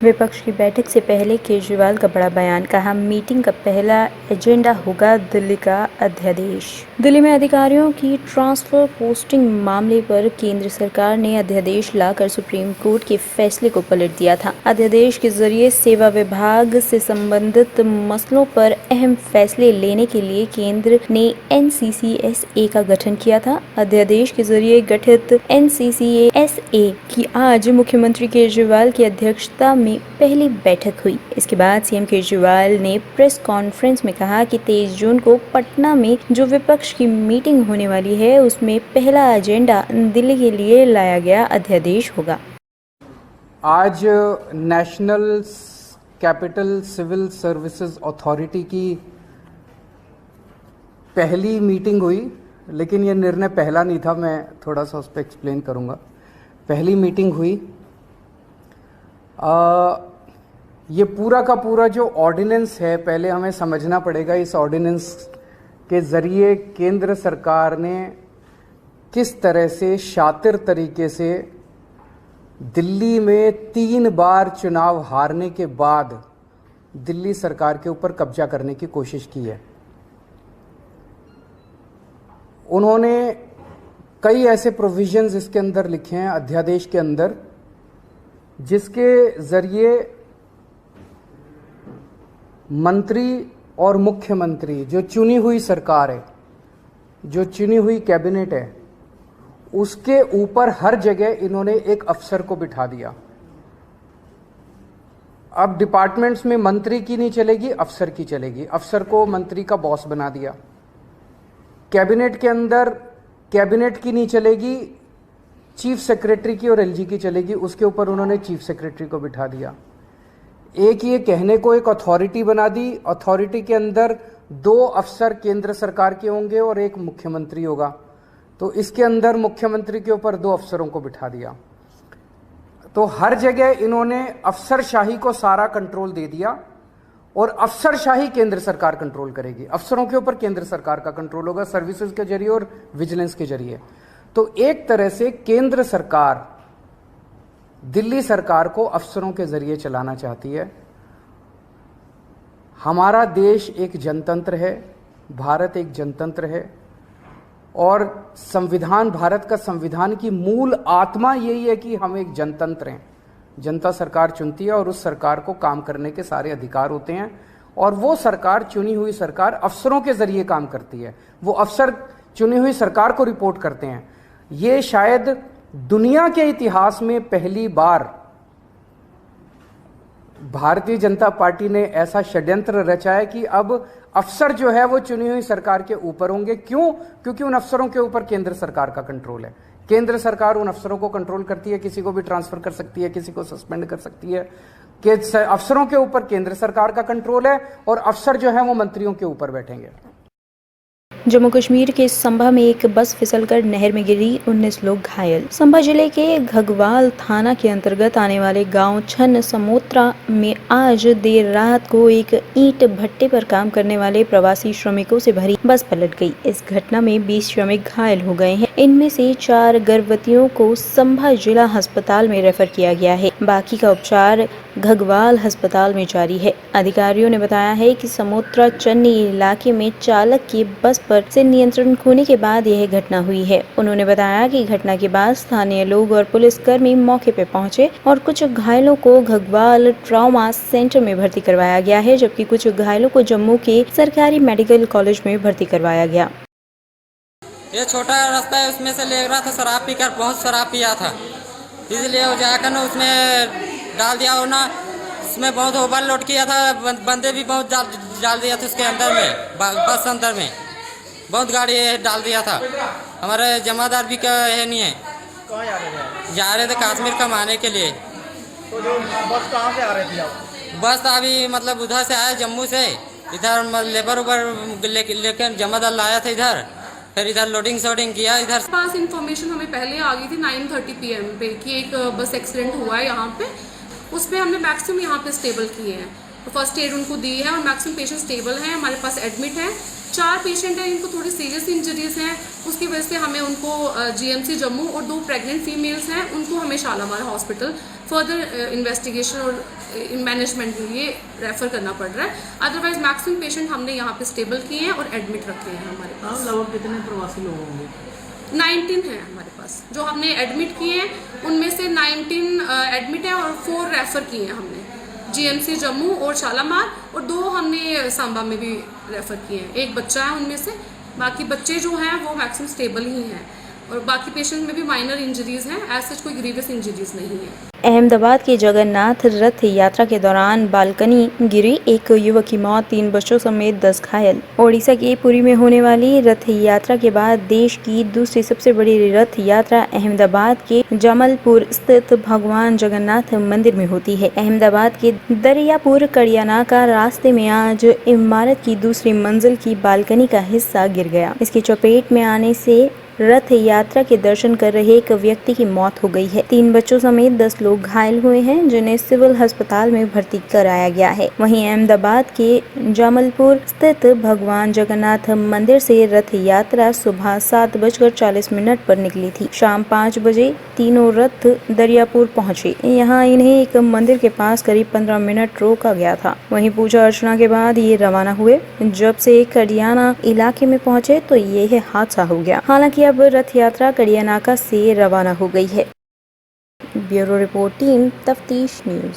विपक्ष की बैठक से पहले केजरीवाल का बड़ा बयान, कहा मीटिंग का पहला एजेंडा होगा दिल्ली का अध्यादेश। दिल्ली में अधिकारियों की ट्रांसफर पोस्टिंग मामले पर केंद्र सरकार ने अध्यादेश लाकर सुप्रीम कोर्ट के फैसले को पलट दिया था। अध्यादेश के जरिए सेवा विभाग से संबंधित मसलों पर अहम फैसले लेने के लिए केंद्र ने NCCSA का गठन किया था। अध्यादेश के जरिए गठित NCCSA की आज मुख्यमंत्री केजरीवाल की अध्यक्षता में पहली बैठक हुई। इसके बाद सीएम केजरीवाल ने प्रेस कॉन्फ्रेंस में कहा कि 23 जून को पटना में जो विपक्ष की मीटिंग होने वाली है उसमें पहला एजेंडा दिल्ली के लिए लाया गया अध्यादेश होगा। आज national capital civil services authority की पहली मीटिंग हुई, लेकिन ये निर्णय पहला नहीं था, मैं थोड़ा सा उस पर एक्सप्लेन करूँगा। पहली मीटिंग हुई, ये पूरा का पूरा जो ऑर्डिनेंस है, पहले हमें समझना पड़ेगा इस ऑर्डिनेंस के ज़रिए केंद्र सरकार ने किस तरह से शातिर तरीके से दिल्ली में 3 बार चुनाव हारने के बाद दिल्ली सरकार के ऊपर कब्जा करने की कोशिश की है। उन्होंने कई ऐसे प्रोविजंस इसके अंदर लिखे हैं अध्यादेश के अंदर, जिसके ज़रिए मंत्री और मुख्यमंत्री, जो चुनी हुई सरकार है, जो चुनी हुई कैबिनेट है, उसके ऊपर हर जगह इन्होंने एक अफसर को बिठा दिया। अब डिपार्टमेंट्स में मंत्री की नहीं चलेगी, अफसर की चलेगी। अफसर को मंत्री का बॉस बना दिया। कैबिनेट के अंदर कैबिनेट की नहीं चलेगी, चीफ सेक्रेटरी की और LG की चलेगी, उसके ऊपर उन्होंने चीफ सेक्रेटरी को बिठा दिया। एक ये कहने को एक अथॉरिटी बना दी, अथॉरिटी के अंदर 2 अफसर केंद्र सरकार के होंगे और एक मुख्यमंत्री होगा, तो इसके अंदर मुख्यमंत्री के ऊपर 2 अफसरों को बिठा दिया। तो हर जगह इन्होंने अफसरशाही को सारा कंट्रोल दे दिया और अफसरशाही केंद्र सरकार कंट्रोल करेगी। अफसरों के ऊपर केंद्र सरकार का कंट्रोल होगा, सर्विसेज के जरिए और विजिलेंस के जरिए। तो एक तरह से केंद्र सरकार दिल्ली सरकार को अफसरों के जरिए चलाना चाहती है। हमारा देश एक जनतंत्र है, भारत एक जनतंत्र है, और संविधान, भारत का संविधान की मूल आत्मा यही है कि हम एक जनतंत्र हैं। जनता सरकार चुनती है और उस सरकार को काम करने के सारे अधिकार होते हैं, और वो सरकार, चुनी हुई सरकार, अफसरों के जरिए काम करती है। वो अफसर चुनी हुई सरकार को रिपोर्ट करते हैं। ये शायद दुनिया के इतिहास में पहली बार भारतीय जनता पार्टी ने ऐसा षड्यंत्र रचा है कि अब अफसर जो है वो चुनी हुई सरकार के ऊपर होंगे। क्यों? क्योंकि उन अफसरों के ऊपर केंद्र सरकार का कंट्रोल है। केंद्र सरकार उन अफसरों को कंट्रोल करती है, किसी को भी ट्रांसफर कर सकती है, किसी को सस्पेंड कर सकती है। कि अफसरों के ऊपर केंद्र सरकार का कंट्रोल है और अफसर जो है वो मंत्रियों के ऊपर बैठेंगे। जम्मू कश्मीर के संभा में एक बस फिसलकर नहर में गिरी, 19 लोग घायल। संभा जिले के घगवाल थाना के अंतर्गत आने वाले गांव छन समोत्रा में आज देर रात को एक ईंट भट्टे पर काम करने वाले प्रवासी श्रमिकों से भरी बस पलट गई। इस घटना में 20 श्रमिक घायल हो गए हैं। इनमें से 4 गर्भवतियों को संभा जिला अस्पताल में रेफर किया गया है। बाकी का उपचार घगवाल अस्पताल में जारी है। अधिकारियों ने बताया है कि समोत्रा चन्नी इलाके में चालक की बस पर से नियंत्रण खोने के बाद यह घटना हुई है। उन्होंने बताया कि घटना के बाद स्थानीय लोग और पुलिसकर्मी मौके पर पहुंचे और कुछ घायलों को घगवाल ट्रॉमा सेंटर में भर्ती करवाया गया है, जबकि कुछ घायलों को जम्मू के सरकारी मेडिकल कॉलेज में भर्ती करवाया गया। ये छोटा रास्ता है, उसमें से ले रहा था शराब पीकर, बहुत शराब पिया था, इसलिए वो जाकर ना उसमें डाल दिया और ना उसमें बहुत ओवरलोड किया था, बंदे भी बहुत डाल दिया था उसके अंदर में, बस अंदर में बहुत गाड़ी डाल दिया था। हमारे जमादार भी का है नहीं है। कहाँ जा रहे थे कश्मीर कमाने के लिए। तो जो बस कहाँ से आ रही थी आप? बस अभी मतलब उधर से आया, जम्मू से, इधर लेबर उबर लेकर जमादार लाया था इधर, फिर इधर लोडिंग शोडिंग किया। इधर पास इन्फॉर्मेशन हमें पहले आ गई थी 9:30 PM पे कि एक बस एक्सीडेंट हुआ है यहाँ पे। उस पर हमने मैक्सिमम यहाँ पे स्टेबल किए हैं। फर्स्ट एड उनको दी है और मैक्सिमम पेशेंट स्टेबल हैं, हमारे पास एडमिट हैं। 4 पेशेंट हैं इनको थोड़ी सीरियस इंजरीज हैं, उसकी वजह से हमें उनको जीएमसी जम्मू और 2 प्रेग्नेंट फीमेल्स हैं उनको हमें शालामार हॉस्पिटल फर्दर इन्वेस्टिगेशन और मैनेजमेंट के लिए रेफर करना पड़ रहा है। अदरवाइज मैक्सिमम पेशेंट हमने यहाँ पे स्टेबल किए हैं और एडमिट रखे हैं हमारे पास। लगभग कितने प्रवासी लोग होंगे? 19 हैं हमारे पास जो हमने एडमिट किए हैं, उनमें से 19 एडमिट हैं और 4 रेफर किए हैं हमने जीएमसी जम्मू और शालामार, और 2 हमने सांबा में भी रेफर किए हैं। एक बच्चा है उनमें से, बाकी बच्चे जो हैं वो मैक्सिमम स्टेबल ही हैं और बाकी पेशेंट में भी माइनर इंजरीज हैं, ऐसे कोई ग्रीवियस इंजरीज नहीं है। अहमदाबाद के जगन्नाथ रथ यात्रा के दौरान बालकनी गिरी, एक युवक की मौत, 3 बच्चों समेत 10 घायल। ओडिशा के पुरी में होने वाली रथ यात्रा के बाद देश की दूसरी सबसे बड़ी रथ यात्रा अहमदाबाद के जमलपुर स्थित भगवान जगन्नाथ मंदिर में होती है। अहमदाबाद के दरियापुर कड़ियानाका रास्ते में आज इमारत की दूसरी मंजिल की बालकनी का हिस्सा गिर गया। इसकी चपेट में आने से रथ यात्रा के दर्शन कर रहे एक व्यक्ति की मौत हो गई है। 3 बच्चों समेत 10 लोग घायल हुए हैं जिन्हें सिविल अस्पताल में भर्ती कराया गया है। वहीं अहमदाबाद के जमलपुर स्थित भगवान जगन्नाथ मंदिर से रथ यात्रा सुबह 7:40 पर निकली थी। शाम 5 बजे तीनों रथ दरियापुर पहुंचे। यहाँ इन्हें एक मंदिर के पास करीब 15 मिनट रोका गया था। वहीं पूजा अर्चना के बाद ये रवाना हुए। जब से कड़ियाना इलाके में पहुंचे तो ये हादसा हो गया। हालांकि अब रथ यात्रा कड़ियानाका से रवाना हो गई है। ब्यूरो रिपोर्ट, टीम तफ्तीश न्यूज।